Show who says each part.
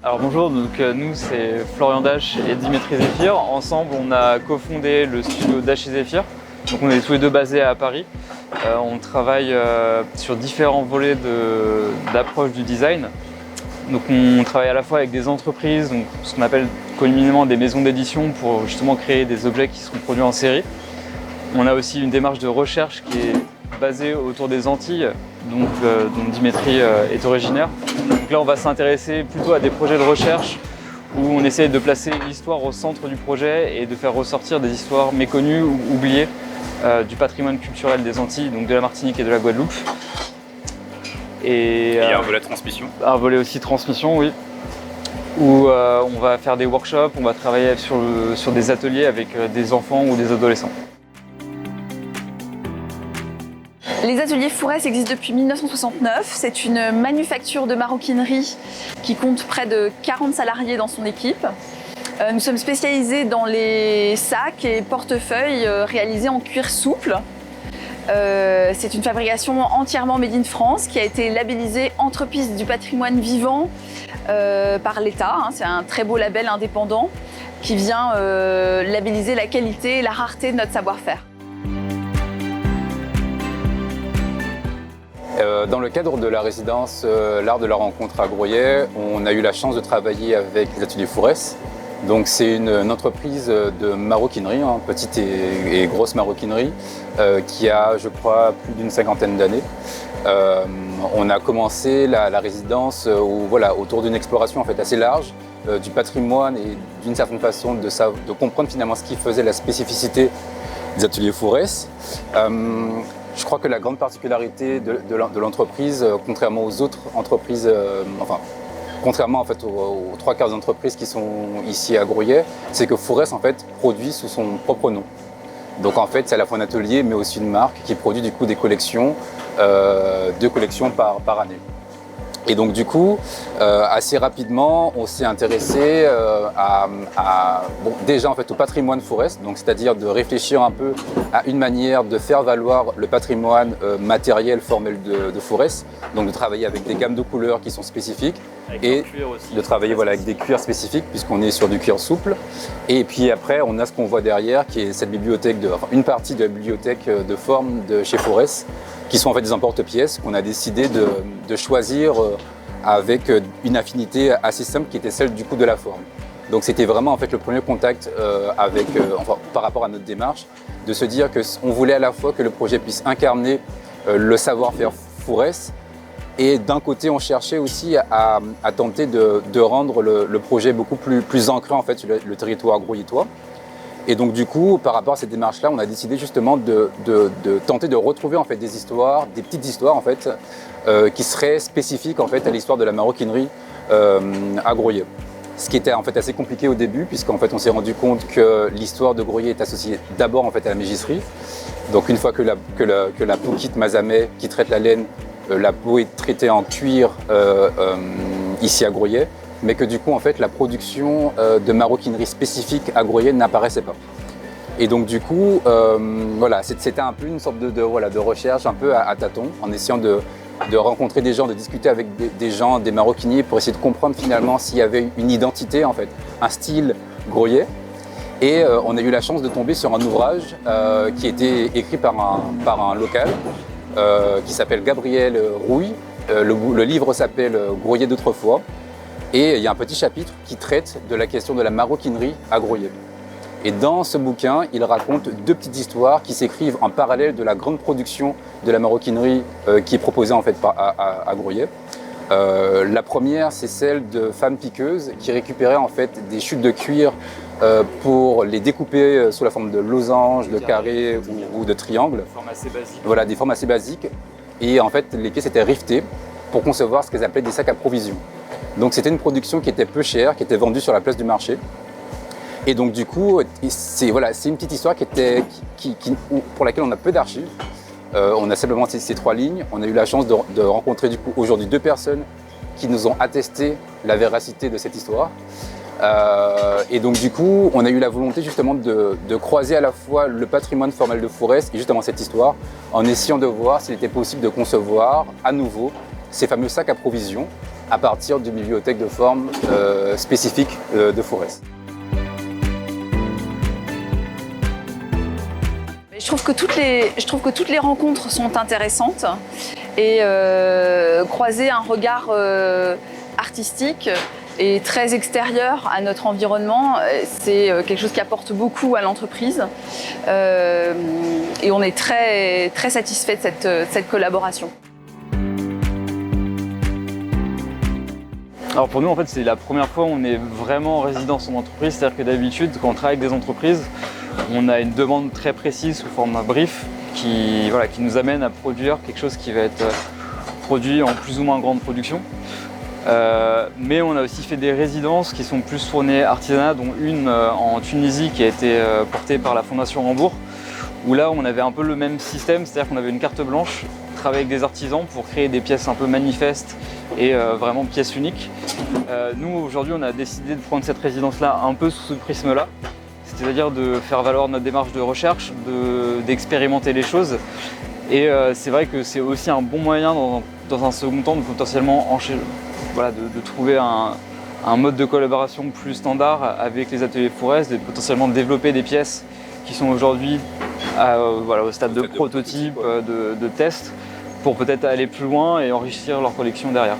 Speaker 1: Alors bonjour, nous c'est Florian Dash et Dimitri Zéphir. Ensemble on a cofondé le studio Dash et Zéphir. Donc on est tous les deux basés à Paris. On travaille sur différents volets d'approche du design. Donc on travaille à la fois avec des entreprises, donc ce qu'on appelle communément des maisons d'édition pour justement créer des objets qui seront produits en série. On a aussi une démarche de recherche qui est basée autour des Antilles, dont Dimitri est originaire. Donc là on va s'intéresser plutôt à des projets de recherche où on essaie de placer l'histoire au centre du projet et de faire ressortir des histoires méconnues ou oubliées du patrimoine culturel des Antilles, donc de la Martinique et de la Guadeloupe.
Speaker 2: Et il y a un volet transmission.
Speaker 1: Un volet aussi transmission, oui. Où on va faire des workshops, on va travailler sur des ateliers avec des enfants ou des adolescents.
Speaker 3: Les ateliers Fourès existent depuis 1969. C'est une manufacture de maroquinerie qui compte près de 40 salariés dans son équipe. Nous sommes spécialisés dans les sacs et portefeuilles réalisés en cuir souple. C'est une fabrication entièrement made in France qui a été labellisée entreprise du patrimoine vivant par l'État. C'est un très beau label indépendant qui vient labelliser la qualité et la rareté de notre savoir-faire.
Speaker 2: Dans le cadre de la résidence L'Art de la Rencontre à Groyais, on a eu la chance de travailler avec les ateliers Fourès. Donc c'est une entreprise de maroquinerie, petite et grosse maroquinerie, qui a, je crois, plus d'une cinquantaine d'années. On a commencé la résidence autour d'une exploration en fait, assez large du patrimoine et d'une certaine façon de comprendre finalement ce qui faisait la spécificité des ateliers Fourès. Je crois que la grande particularité de l'entreprise, contrairement aux autres entreprises, contrairement en fait, aux trois quarts des entreprises qui sont ici à Groyais, c'est que Fourès en fait, produit sous son propre nom. Donc en fait, c'est à la fois un atelier mais aussi une marque qui produit du coup des collections, 2 collections par année. Et donc du coup, assez rapidement, on s'est intéressé déjà en fait au patrimoine Fourès, donc c'est-à-dire de réfléchir un peu à une manière de faire valoir le patrimoine matériel formel de Fourès, donc de travailler avec des gammes de couleurs qui sont spécifiques et de travailler avec des cuirs spécifiques puisqu'on est sur du cuir souple. Et puis après, on a ce qu'on voit derrière qui est cette bibliothèque, une partie de la bibliothèque de forme de chez Fourès, qui sont en fait des emporte-pièces qu'on a décidé de choisir avec une affinité assez simple qui était celle du coup de la forme. Donc c'était vraiment en fait le premier contact par rapport à notre démarche, de se dire qu'on voulait à la fois que le projet puisse incarner le savoir-faire Fourès et d'un côté on cherchait aussi à tenter de rendre le projet beaucoup plus ancré en fait sur le territoire groyetois. Et donc du coup, par rapport à cette démarche-là, on a décidé justement de tenter de retrouver en fait des histoires, des petites histoires en fait, qui seraient spécifiques en fait à l'histoire de la maroquinerie à Groyais. Ce qui était en fait assez compliqué au début, puisqu'en fait on s'est rendu compte que l'histoire de Groyais est associée d'abord en fait à la mégisserie. Donc une fois que la peau quitte Mazamet, qui traite la laine, la peau est traitée en cuir ici à Groyais. Mais que du coup, en fait, la production de maroquinerie spécifique à Groyais n'apparaissait pas. Et donc du coup, c'était un peu une sorte de recherche un peu à tâtons, en essayant de rencontrer des gens, de discuter avec des gens, des maroquiniers, pour essayer de comprendre finalement s'il y avait une identité, en fait, un style Groyais. Et on a eu la chance de tomber sur un ouvrage qui était écrit par un local qui s'appelle Gabriel Rouille. Le livre s'appelle Groyais d'autrefois. Et il y a un petit chapitre qui traite de la question de la maroquinerie à Groyais. Et dans ce bouquin, il raconte 2 petites histoires qui s'écrivent en parallèle de la grande production de la maroquinerie qui est proposée en fait à Groyais. La première, c'est celle de femmes piqueuses qui récupéraient en fait des chutes de cuir pour les découper sous la forme de losanges, de carrés ou de triangles. Voilà, des formes assez basiques. Et en fait, les pièces étaient rivetées pour concevoir ce qu'elles appelaient des sacs à provision. Donc c'était une production qui était peu chère, qui était vendue sur la place du marché. Et donc du coup, c'est une petite histoire pour laquelle on a peu d'archives. On a simplement ces 3 lignes. On a eu la chance de rencontrer du coup aujourd'hui 2 personnes qui nous ont attesté la véracité de cette histoire. Et donc du coup, on a eu la volonté justement de croiser à la fois le patrimoine formel de Fourès et justement cette histoire, en essayant de voir s'il était possible de concevoir à nouveau ces fameux sacs à provisions à partir d'une bibliothèque de forme spécifique de Forest.
Speaker 3: Je trouve que toutes les rencontres sont intéressantes et croiser un regard artistique et très extérieur à notre environnement, c'est quelque chose qui apporte beaucoup à l'entreprise et on est très, très satisfait de cette collaboration.
Speaker 1: Alors pour nous, en fait, c'est la première fois où on est vraiment en résidence en entreprise. C'est-à-dire que d'habitude, quand on travaille avec des entreprises, on a une demande très précise sous forme d'un brief qui nous amène à produire quelque chose qui va être produit en plus ou moins grande production. Mais on a aussi fait des résidences qui sont plus tournées artisanat, dont une en Tunisie qui a été portée par la Fondation Rambourg, où là on avait un peu le même système, c'est-à-dire qu'on avait une carte blanche, travailler avec des artisans pour créer des pièces un peu manifestes et vraiment pièces uniques. Nous aujourd'hui on a décidé de prendre cette résidence-là un peu sous ce prisme-là, c'est-à-dire de faire valoir notre démarche de recherche, d'expérimenter les choses. Et c'est vrai que c'est aussi un bon moyen dans un second temps de potentiellement de trouver un mode de collaboration plus standard avec les ateliers Forest, de potentiellement développer des pièces qui sont aujourd'hui au stade de prototype, de test, pour peut-être aller plus loin et enrichir leur collection derrière.